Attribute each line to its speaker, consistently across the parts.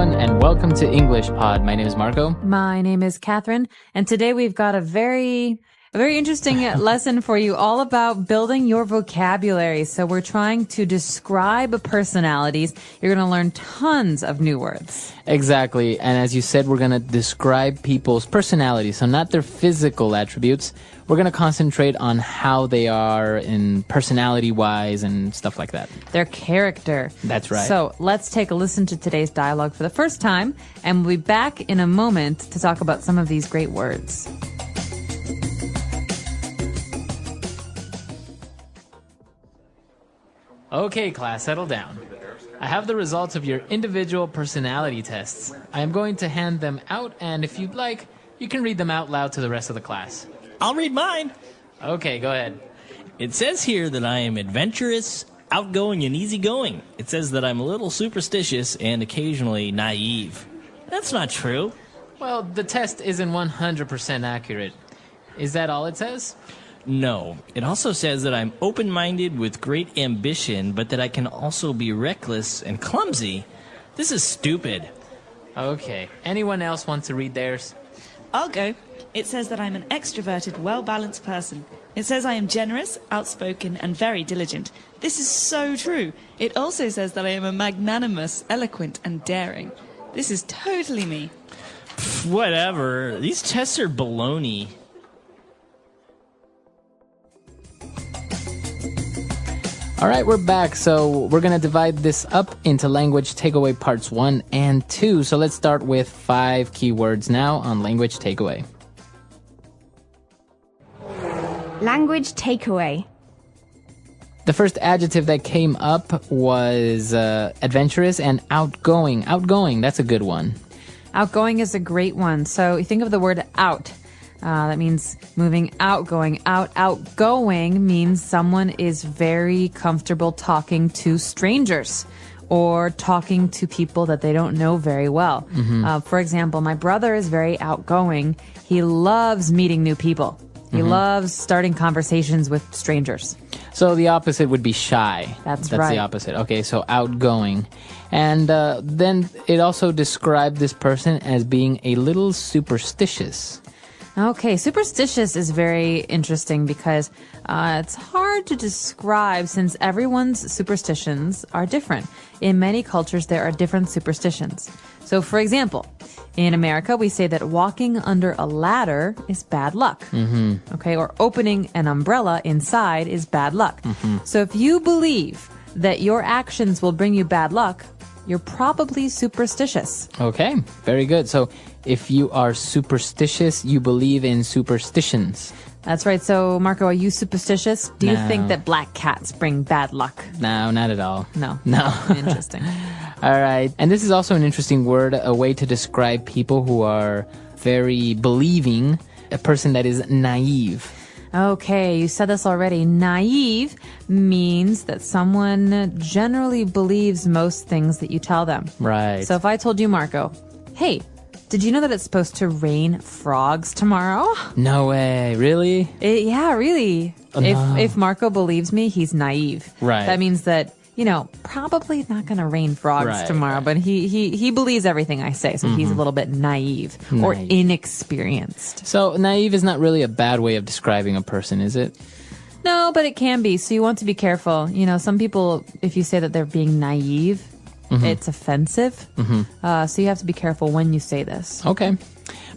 Speaker 1: everyone, and welcome to English Pod. My name is Marco.
Speaker 2: My name is Catherine, and today we've got a very interesting lesson for you all about building your vocabulary. So we're trying to describe personalities. You're going to learn tons of new words.
Speaker 1: Exactly, and as you said, we're going to describe people's personalities, so not their physical attributes. We're going to concentrate on how they are in personality-wise and stuff like that.
Speaker 2: Their character.
Speaker 1: That's right.
Speaker 2: So let's take a listen to today's dialogue for the first time, and we'll be back in a moment to talk about some of these great words.
Speaker 1: Okay, class, settle down. I have the results of your individual personality tests. I am going to hand them out, and if you'd like, you can read them out loud to the rest of the class.
Speaker 3: I'll read mine.
Speaker 1: Okay, go ahead.
Speaker 3: It says here that I am adventurous, outgoing, and easygoing. It says that I'm a little superstitious and occasionally naive. That's not true.
Speaker 1: Well, the test isn't 100% accurate. Is that all it says?
Speaker 3: No. It also says that I'm open-minded with great ambition, but that I can also be reckless and clumsy. This is stupid.
Speaker 1: Okay. Anyone else want to read theirs?
Speaker 4: I'll go. It says that I'm an extroverted, well-balanced person. It says I am generous, outspoken, and very diligent. This is so true. It also says that I am a magnanimous, eloquent, and daring. This is totally me.
Speaker 3: Whatever. These tests are baloney.
Speaker 1: All right, we're back. So we're going to divide this up into language takeaway parts 1 and 2. So let's start with 5 keywords now on language takeaway.
Speaker 5: Language takeaway.
Speaker 1: The first adjective that came up was adventurous and outgoing. Outgoing, that's a good one.
Speaker 2: Outgoing is a great one. So you think of the word out. That means moving out, going out. Outgoing means someone is very comfortable talking to strangers or talking to people that they don't know very well. Mm-hmm. For example, my brother is very outgoing. He loves meeting new people. He loves starting conversations with strangers.
Speaker 1: So the opposite would be shy.
Speaker 2: That's
Speaker 1: right.
Speaker 2: That's
Speaker 1: the opposite. Okay, so outgoing. And then it also described this person as being a little superstitious.
Speaker 2: Okay, superstitious is very interesting because it's hard to describe since everyone's superstitions are different. In many cultures, there are different superstitions. So, for example, in America, we say that walking under a ladder is bad luck. Mm-hmm. Okay, or opening an umbrella inside is bad luck. Mm-hmm. So if you believe that your actions will bring you bad luck, you're probably superstitious.
Speaker 1: Okay, very good. So if you are superstitious, you believe in superstitions.
Speaker 2: That's right. So, Marco, are you superstitious? Do you think that black cats bring bad luck?
Speaker 1: No, not at all.
Speaker 2: No. Interesting.
Speaker 1: All right. And this is also an interesting word, a way to describe people who are very believing, a person that is naive.
Speaker 2: Okay, you said this already. Naive means that someone generally believes most things that you tell them.
Speaker 1: Right.
Speaker 2: So if I told you, Marco, hey, did you know that it's supposed to rain frogs tomorrow?
Speaker 1: No way. Really?
Speaker 2: Yeah, really.
Speaker 1: Oh, no.
Speaker 2: If Marco believes me, he's naive.
Speaker 1: Right.
Speaker 2: That means that, probably not going to rain frogs tomorrow, but he believes everything I say, so he's a little bit naive or inexperienced.
Speaker 1: So naive is not really a bad way of describing a person, is it?
Speaker 2: No, but it can be. So you want to be careful. Some people, if you say that they're being naive, it's offensive. So you have to be careful when you say this.
Speaker 1: Okay.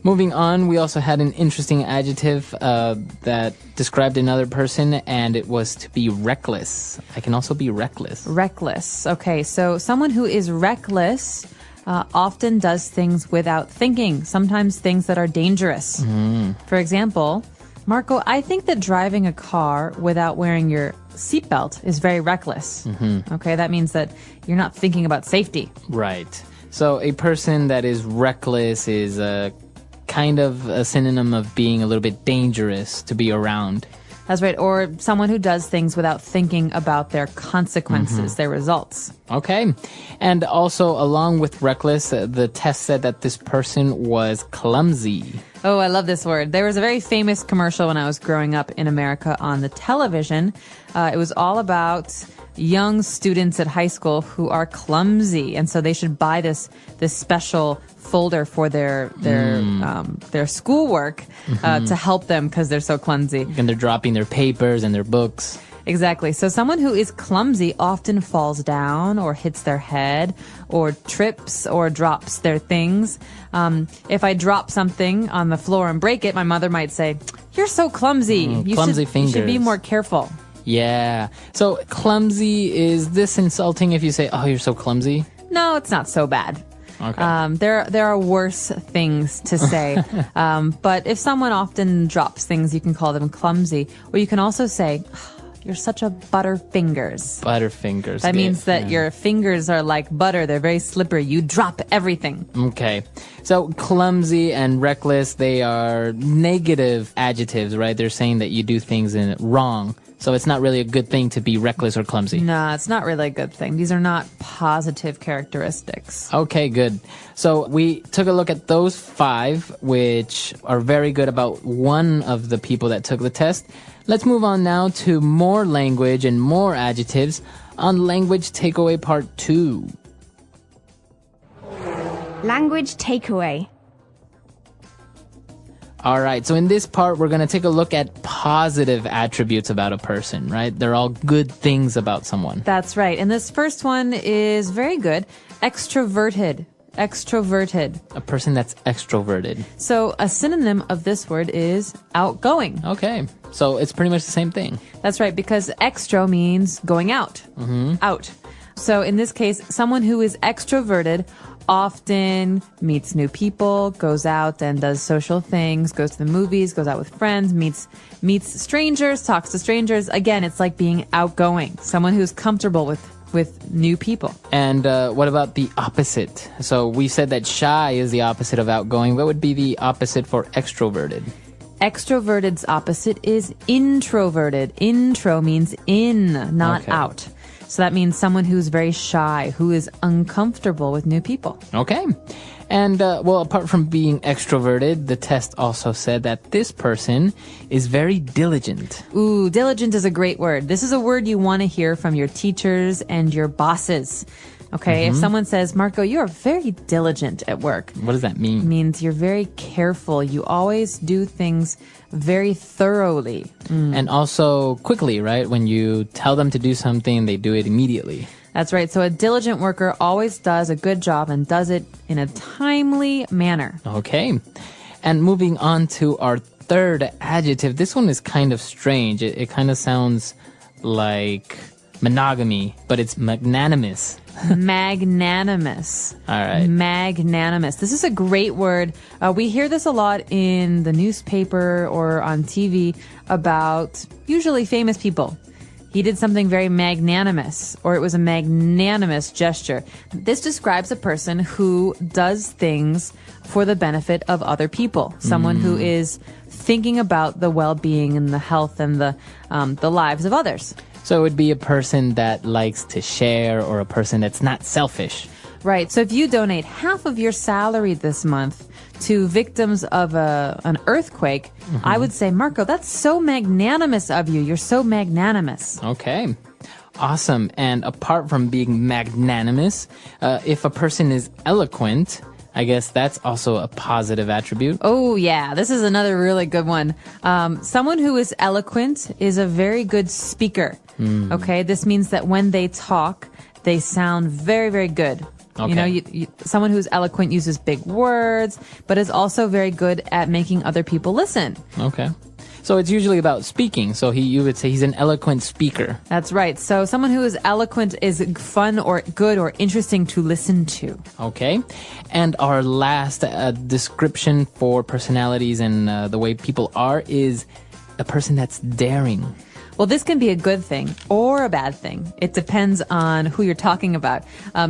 Speaker 1: Moving on, we also had an interesting adjective that described another person, and it was to be reckless. I can also be reckless.
Speaker 2: Reckless. Okay, so someone who is reckless often does things without thinking, sometimes things that are dangerous. For example, Marco, I think that driving a car without wearing your seatbelt is very reckless. Okay, that means that you're not thinking about safety.
Speaker 1: Right. So a person that is reckless is kind of a synonym of being a little bit dangerous to be around.
Speaker 2: That's right. Or someone who does things without thinking about their consequences, their results.
Speaker 1: Okay. And also, along with reckless, the test said that this person was clumsy.
Speaker 2: Oh, I love this word. There was a very famous commercial when I was growing up in America on the television. It was all about young students at high school who are clumsy, and so they should buy this special folder for their schoolwork to help them because they're so clumsy.
Speaker 1: And they're dropping their papers and their books.
Speaker 2: Exactly. So someone who is clumsy often falls down or hits their head or trips or drops their things. If I drop something on the floor and break it, my mother might say, "You're so clumsy.
Speaker 1: Clumsy fingers.
Speaker 2: You should be more careful."
Speaker 1: Yeah. So clumsy, is this insulting if you say, "Oh, you're so clumsy"?
Speaker 2: No, it's not so bad.
Speaker 1: Okay.
Speaker 2: There are worse things to say. But if someone often drops things, you can call them clumsy. Or you can also say, "You're such a butterfingers."
Speaker 1: Butterfingers.
Speaker 2: That means that your fingers are like butter. They're very slippery. You drop everything.
Speaker 1: Okay. So clumsy and reckless, they are negative adjectives, right? They're saying that you do things wrong. So it's not really a good thing to be reckless or clumsy.
Speaker 2: No, it's not really a good thing. These are not positive characteristics.
Speaker 1: Okay, good. So we took a look at those 5, which are very good about one of the people that took the test. Let's move on now to more language and more adjectives on Language Takeaway Part 2.
Speaker 5: Language takeaway.
Speaker 1: All right, so in this part, we're going to take a look at positive attributes about a person, right? They're all good things about someone.
Speaker 2: That's right. And this first one is very good. Extroverted. Extroverted.
Speaker 1: A person that's extroverted.
Speaker 2: So a synonym of this word is outgoing.
Speaker 1: Okay, so it's pretty much the same thing.
Speaker 2: That's right, because extro means going out. Out. So in this case, someone who is extroverted often meets new people, goes out and does social things, goes to the movies, goes out with friends, meets strangers, talks to strangers. Again, it's like being outgoing. Someone who's comfortable with new people.
Speaker 1: And what about the opposite? So we said that shy is the opposite of outgoing. What would be the opposite for extroverted?
Speaker 2: Extroverted's opposite is introverted. Intro means in, not out. So that means someone who's very shy, who is uncomfortable with new people.
Speaker 1: Okay. And, well, apart from being extroverted, the test also said that this person is very diligent.
Speaker 2: Ooh, diligent is a great word. This is a word you want to hear from your teachers and your bosses. Okay, if someone says, "Marco, you are very diligent at work."
Speaker 1: What does that mean?
Speaker 2: It means you're very careful. You always do things very thoroughly.
Speaker 1: And also quickly, right? When you tell them to do something, they do it immediately.
Speaker 2: That's right. So a diligent worker always does a good job and does it in a timely manner.
Speaker 1: Okay. And moving on to our third adjective. This one is kind of strange. It kind of sounds like monogamy, but it's magnanimous.
Speaker 2: Magnanimous.
Speaker 1: All right.
Speaker 2: Magnanimous. This is a great word. We hear this a lot in the newspaper or on TV about usually famous people. He did something very magnanimous, or it was a magnanimous gesture. This describes a person who does things for the benefit of other people. Someone who is thinking about the well-being and the health and the lives of others.
Speaker 1: So it would be a person that likes to share, or a person that's not selfish.
Speaker 2: Right. So if you donate half of your salary this month to victims of an earthquake, I would say, "Marco, that's so magnanimous of you. You're so magnanimous."
Speaker 1: Okay. Awesome. And apart from being magnanimous, if a person is eloquent, I guess that's also a positive attribute.
Speaker 2: Oh, yeah. This is another really good one. Someone who is eloquent is a very good speaker. Okay. This means that when they talk, they sound very, very good.
Speaker 1: Okay.
Speaker 2: You know, someone who's eloquent uses big words, but is also very good at making other people listen.
Speaker 1: Okay. So it's usually about speaking. So you would say he's an eloquent speaker.
Speaker 2: That's right. So someone who is eloquent is fun or good or interesting to listen to.
Speaker 1: Okay. And our last description for personalities and the way people are is a person that's daring.
Speaker 2: Well, this can be a good thing or a bad thing. It depends on who you're talking about.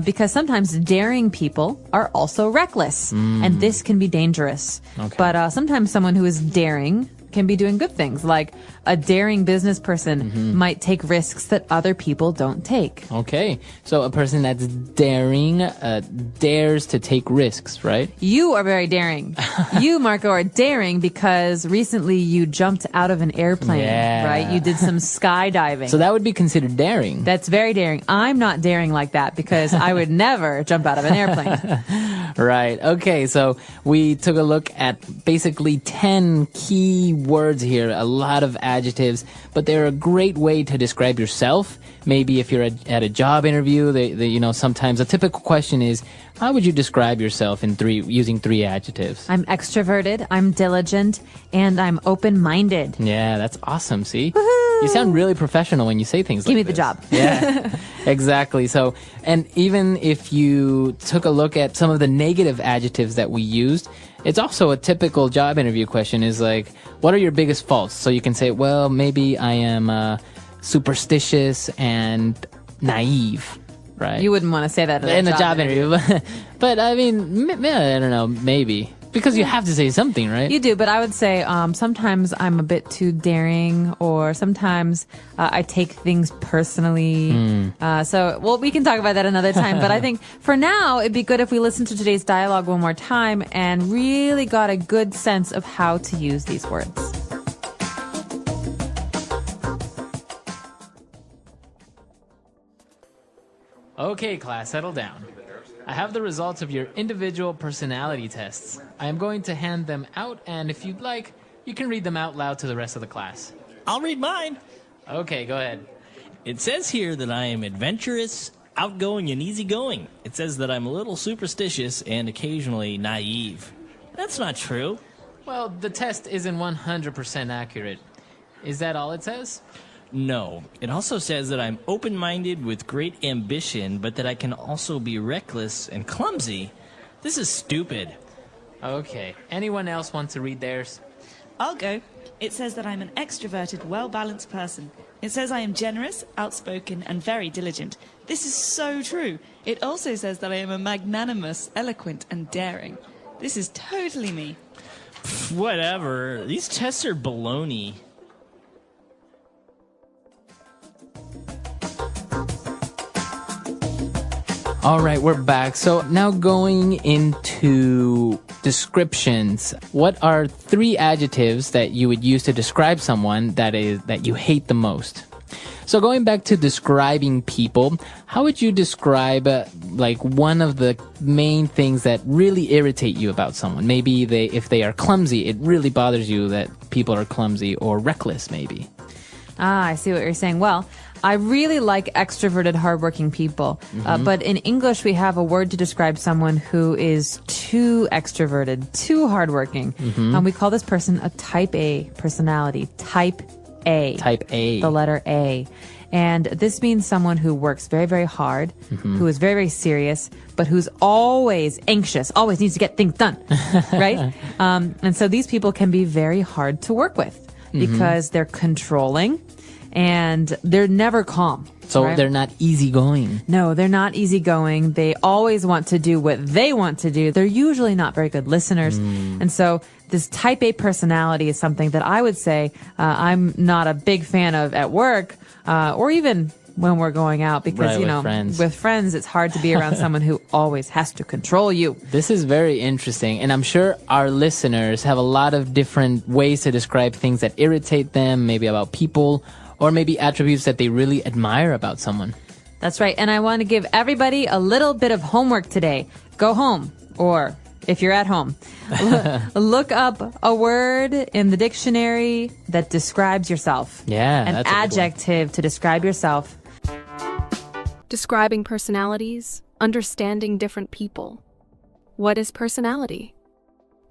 Speaker 2: Because sometimes daring people are also reckless. And this can be dangerous.
Speaker 1: Okay.
Speaker 2: But sometimes someone who is daring can be doing good things, like a daring business person might take risks that other people don't take.
Speaker 1: Okay, so a person that's daring dares to take risks, right?
Speaker 2: You are very daring. You, Marco, are daring because recently you jumped out of an airplane,
Speaker 1: Yeah.
Speaker 2: right? You did some skydiving.
Speaker 1: So that would be considered daring.
Speaker 2: That's very daring. I'm not daring like that because I would never jump out of an airplane.
Speaker 1: Right. Okay. So we took a look at basically 10 key words here, a lot of adjectives, but they're a great way to describe yourself. Maybe if you're at a job interview, sometimes a typical question is, how would you describe yourself using 3 adjectives?
Speaker 2: I'm extroverted, I'm diligent, and I'm open-minded.
Speaker 1: Yeah, that's awesome. See? You sound really professional when you say things
Speaker 2: Give
Speaker 1: like
Speaker 2: me the
Speaker 1: this.
Speaker 2: job.
Speaker 1: Yeah, exactly. So, and even if you took a look at some of the negative adjectives that we used, it's also a typical job interview question is like, what are your biggest faults? So you can say, well, maybe I am superstitious and naive, right?
Speaker 2: You wouldn't want to say that
Speaker 1: in a job interview. But I mean, I don't know, maybe. Because you have to say something, right?
Speaker 2: You do, but I would say sometimes I'm a bit too daring, or sometimes I take things personally. We can talk about that another time. But I think for now, it'd be good if we listen to today's dialogue one more time and really got a good sense of how to use these words.
Speaker 1: Okay, class, settle down. I have the results of your individual personality tests. I am going to hand them out, and if you'd like, you can read them out loud to the rest of the class.
Speaker 3: I'll read mine.
Speaker 1: Okay, go ahead.
Speaker 3: It says here that I am adventurous, outgoing, and easygoing. It says that I'm a little superstitious and occasionally naive. That's not true.
Speaker 1: Well, the test isn't 100% accurate. Is that all it says?
Speaker 3: No. It also says that I'm open-minded with great ambition, but that I can also be reckless and clumsy. This is stupid.
Speaker 1: Okay. Anyone else want to read theirs?
Speaker 4: I'll go. It says that I'm an extroverted, well-balanced person. It says I am generous, outspoken, and very diligent. This is so true. It also says that I am a magnanimous, eloquent, and daring. This is totally me.
Speaker 3: Whatever. These tests are baloney.
Speaker 1: All right, we're back. So now going into descriptions. What are 3 adjectives that you would use to describe someone that you hate the most? So going back to describing people, how would you describe one of the main things that really irritate you about someone? Maybe if they are clumsy, it really bothers you that people are clumsy, or reckless maybe.
Speaker 2: I see what you're saying. Well, I really like extroverted, hardworking people. But in English, we have a word to describe someone who is too extroverted, too hardworking. And we call this person a type A personality. Type A.
Speaker 1: Type A.
Speaker 2: The letter A. And this means someone who works very, very hard, who is very, very serious, but who's always anxious, always needs to get things done, right? And so these people can be very hard to work with because they're controlling and they're never calm.
Speaker 1: So
Speaker 2: right?
Speaker 1: they're not easygoing.
Speaker 2: No, they're not easygoing. They always want to do what they want to do. They're usually not very good listeners. And so this type A personality is something that I would say I'm not a big fan of at work or even when we're going out because,
Speaker 1: right,
Speaker 2: with friends, it's hard to be around someone who always has to control you.
Speaker 1: This is very interesting. And I'm sure our listeners have a lot of different ways to describe things that irritate them, maybe about people, or maybe attributes that they really admire about someone.
Speaker 2: That's right. And I want to give everybody a little bit of homework today. Go home, or if you're at home, look up a word in the dictionary that describes yourself.
Speaker 1: Yeah,
Speaker 2: An
Speaker 1: that's a good one.
Speaker 2: adjective to describe yourself.
Speaker 6: Describing personalities, understanding different people. What is personality?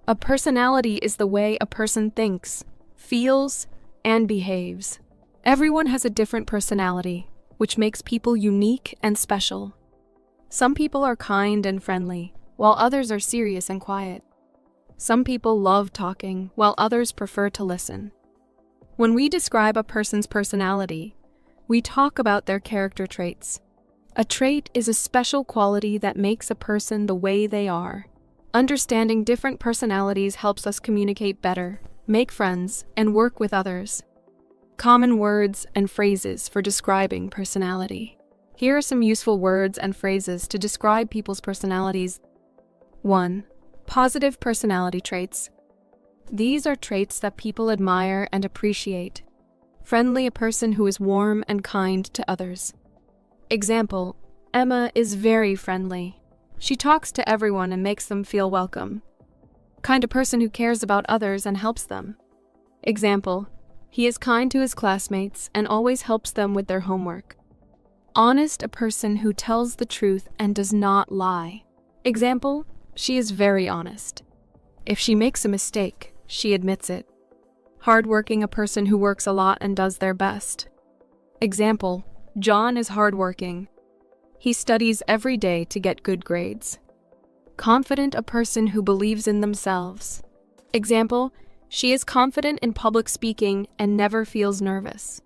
Speaker 6: A personality is the way a person thinks, feels, and behaves. Everyone has a different personality, which makes people unique and special. Some people are kind and friendly, while others are serious and quiet. Some people love talking, while others prefer to listen. When we describe a person's personality, we talk about their character traits. A trait is a special quality that makes a person the way they are. Understanding different personalities helps us communicate better, make friends, and work with others. Common words and phrases for describing personality. Here are some useful words and phrases to describe people's personalities. 1. Positive personality traits. These are traits that people admire and appreciate. Friendly, a person who is warm and kind to others. Example, Emma is very friendly. She talks to everyone and makes them feel welcome. Kind, a person who cares about others and helps them. Example, he is kind to his classmates and always helps them with their homework. Honest, a person who tells the truth and does not lie. Example, she is very honest. If she makes a mistake, she admits it. Hardworking, a person who works a lot and does their best. Example, John is hardworking. He studies every day to get good grades. Confident, a person who believes in themselves. Example, she is confident in public speaking and never feels nervous.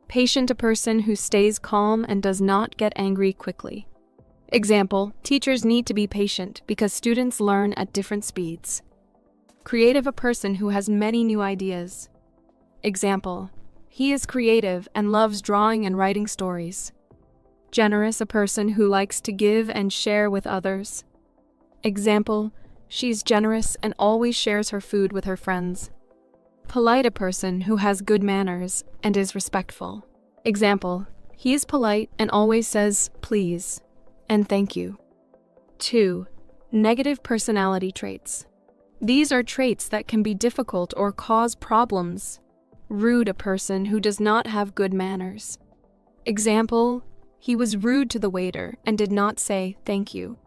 Speaker 6: Patient, a person who stays calm and does not get angry quickly. Example, teachers need to be patient because students learn at different speeds. Creative, a person who has many new ideas. Example, he is creative and loves drawing and writing stories. Generous, a person who likes to give and share with others. Example, she's generous and always shares her food with her friends. Polite, a person who has good manners and is respectful. Example, he is polite and always says please and thank you. 2. Negative personality traits. These are traits that can be difficult or cause problems. Rude, a person who does not have good manners. Example, he was rude to the waiter and did not say thank you.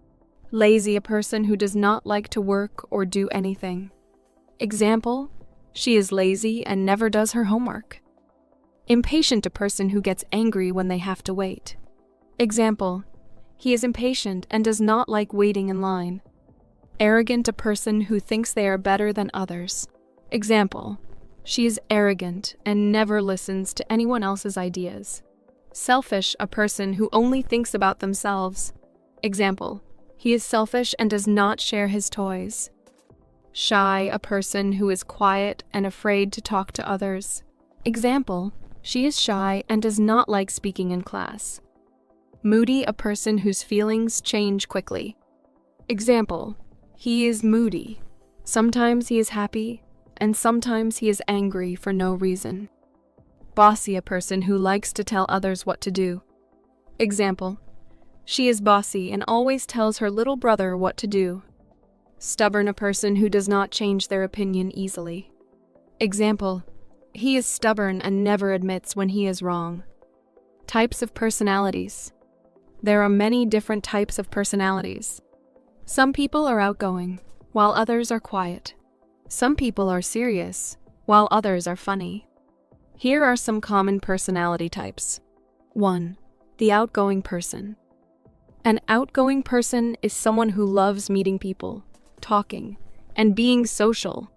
Speaker 6: Lazy, a person who does not like to work or do anything. Example, she is lazy and never does her homework. Impatient, a person who gets angry when they have to wait. Example, he is impatient and does not like waiting in line. Arrogant, a person who thinks they are better than others. Example, she is arrogant and never listens to anyone else's ideas. Selfish, a person who only thinks about themselves. Example, he is selfish and does not share his toys. Shy, a person who is quiet and afraid to talk to others. Example, she is shy and does not like speaking in class. Moody, a person whose feelings change quickly. Example, he is moody. Sometimes he is happy, and sometimes he is angry for no reason. Bossy, a person who likes to tell others what to do. Example, she is bossy and always tells her little brother what to do. Stubborn, a person who does not change their opinion easily. Example, he is stubborn and never admits when he is wrong. Types of personalities. There are many different types of personalities. Some people are outgoing, while others are quiet. Some people are serious, while others are funny. Here are some common personality types. 1. The outgoing person. An outgoing person is someone who loves meeting people, talking, and being social.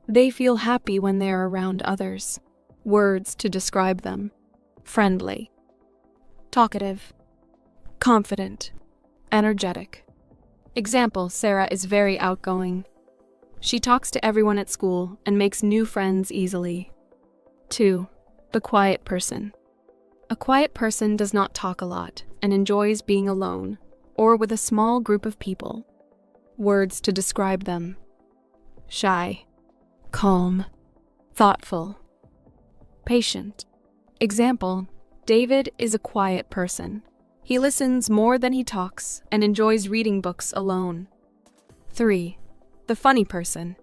Speaker 6: They feel happy when they are around others. Words to describe them. Friendly. Talkative. Confident. Energetic. Example, Sarah is very outgoing. She talks to everyone at school and makes new friends easily. 2. The quiet person. A quiet person does not talk a lot and enjoys being alone or with a small group of people. Words to describe them. Shy. Calm. Thoughtful. Patient. Example, David is a quiet person. He listens more than he talks and enjoys reading books alone. 3. The funny person.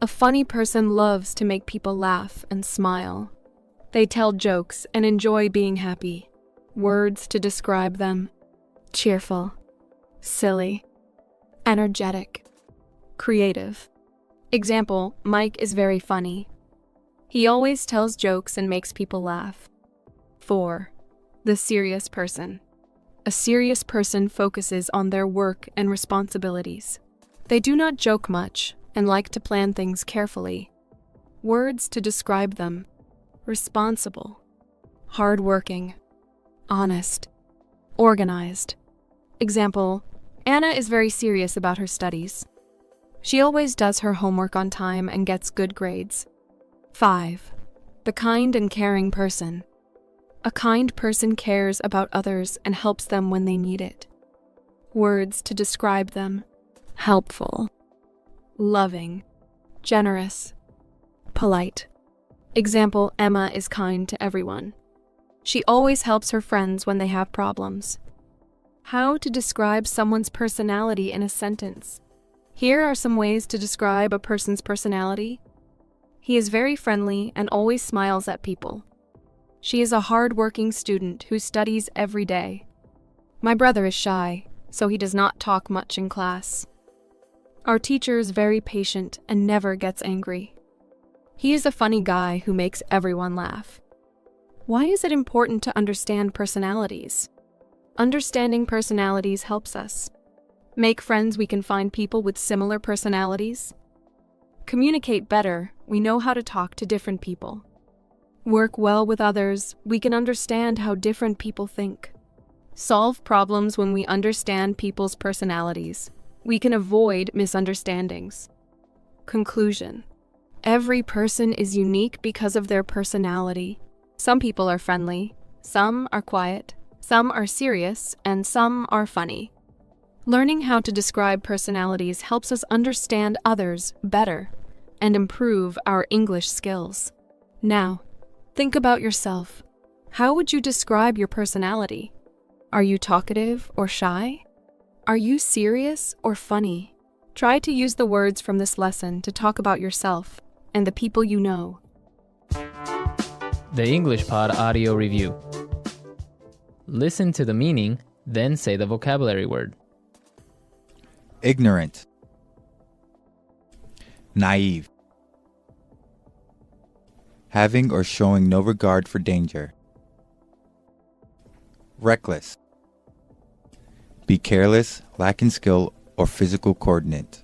Speaker 6: A funny person loves to make people laugh and smile. They tell jokes and enjoy being happy. Words to describe them. Cheerful. Silly. Energetic. Creative. Example, Mike is very funny. He always tells jokes and makes people laugh. 4. The serious person. A serious person focuses on their work and responsibilities. They do not joke much and like to plan things carefully. Words to describe them. Responsible. Hardworking. Honest. Organized. Example, Anna is very serious about her studies. She always does her homework on time and gets good grades. 5. The kind and caring person. A kind person cares about others and helps them when they need it. Words to describe them: helpful, loving, generous, polite. Example, Emma is kind to everyone. She always helps her friends when they have problems. How to describe someone's personality in a sentence. Here are some ways to describe a person's personality. He is very friendly and always smiles at people. She is a hard-working student who studies every day. My brother is shy, so he does not talk much in class. Our teacher is very patient and never gets angry. He is a funny guy who makes everyone laugh. Why is it important to understand personalities? Understanding personalities helps us make friends. We can find people with similar personalities. Communicate better. We know how to talk to different people. Work well with others. We can understand how different people think. Solve problems. When we understand people's personalities, we can avoid misunderstandings. Conclusion. Every person is unique because of their personality. Some people are friendly, some are quiet, some are serious, and some are funny. Learning how to describe personalities helps us understand others better and improve our English skills. Now, think about yourself. How would you describe your personality? Are you talkative or shy? Are you serious or funny? Try to use the words from this lesson to talk about yourself and the people you know.
Speaker 1: The English Pod Audio Review. Listen to the meaning, then say the vocabulary word.
Speaker 7: Ignorant, naive, having or showing no regard for danger. Reckless, be careless, lacking skill or physical coordinate.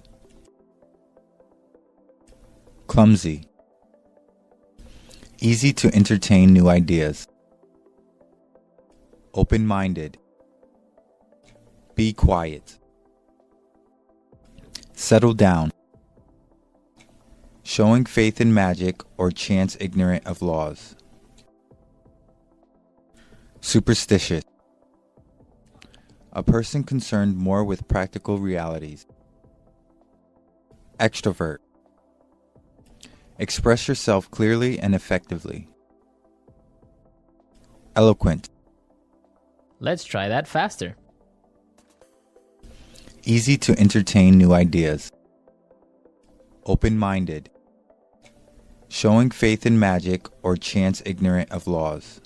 Speaker 7: Clumsy, easy to entertain new ideas. Open-minded, be quiet. Settle down, showing faith in magic or chance ignorant of laws. Superstitious, a person concerned more with practical realities. Extrovert, express yourself clearly and effectively. Eloquent,
Speaker 1: Let's try that faster.
Speaker 7: easy to entertain new ideas. Open-minded, showing faith in magic or chance ignorant of laws.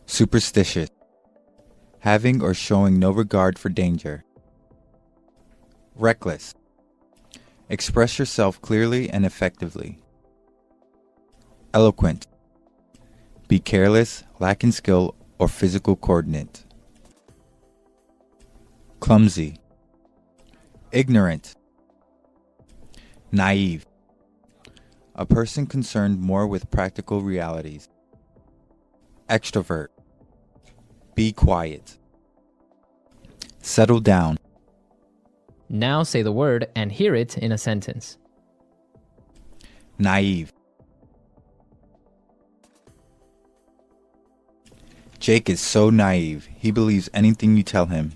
Speaker 7: Superstitious, having or showing no regard for danger. Reckless, express yourself clearly and effectively. Eloquent, be careless, lacking skill or physical coordinate. Clumsy, ignorant, naive, a person concerned more with practical realities. Extrovert, be quiet. Settle down,
Speaker 1: Now say the word and hear it in a sentence.
Speaker 7: naive. Jake is so naive. He believes anything you tell him.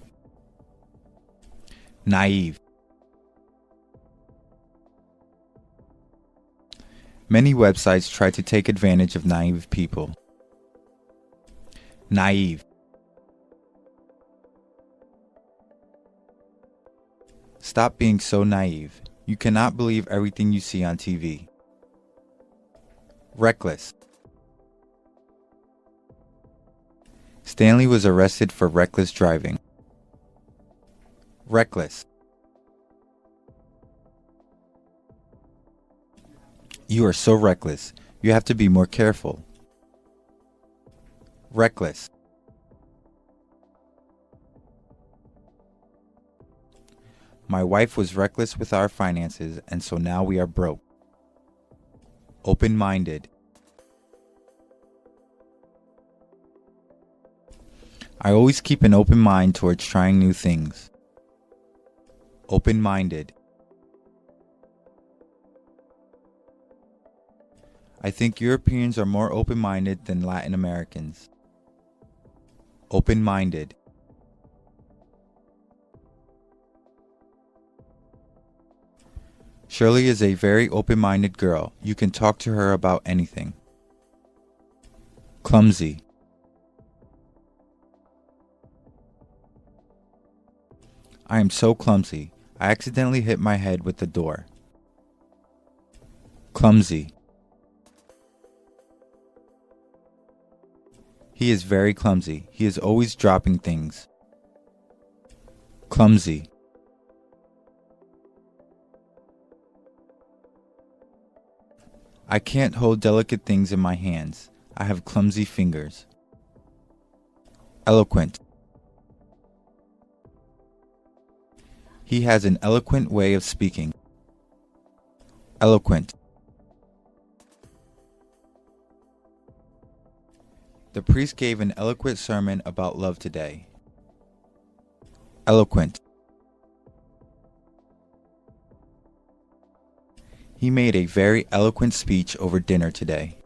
Speaker 7: Naive. Many websites try to take advantage of naive people. Naive. Stop being so naive. You cannot believe everything you see on TV. Reckless. Stanley was arrested for reckless driving. Reckless. You are so reckless. You have to be more careful. Reckless. My wife was reckless with our finances, and so now we are broke. Open-minded. I always keep an open mind towards trying new things. Open-minded. I think Europeans are more open-minded than Latin Americans. Open-minded. Shirley is a very open-minded girl. You can talk to her about anything. Clumsy. I am so clumsy. I accidentally hit my head with the door. Clumsy. He is very clumsy. He is always dropping things. Clumsy. I can't hold delicate things in my hands. I have clumsy fingers. Eloquent. He has an eloquent way of speaking. Eloquent. The priest gave an eloquent sermon about love today. Eloquent. He made a very eloquent speech over dinner today.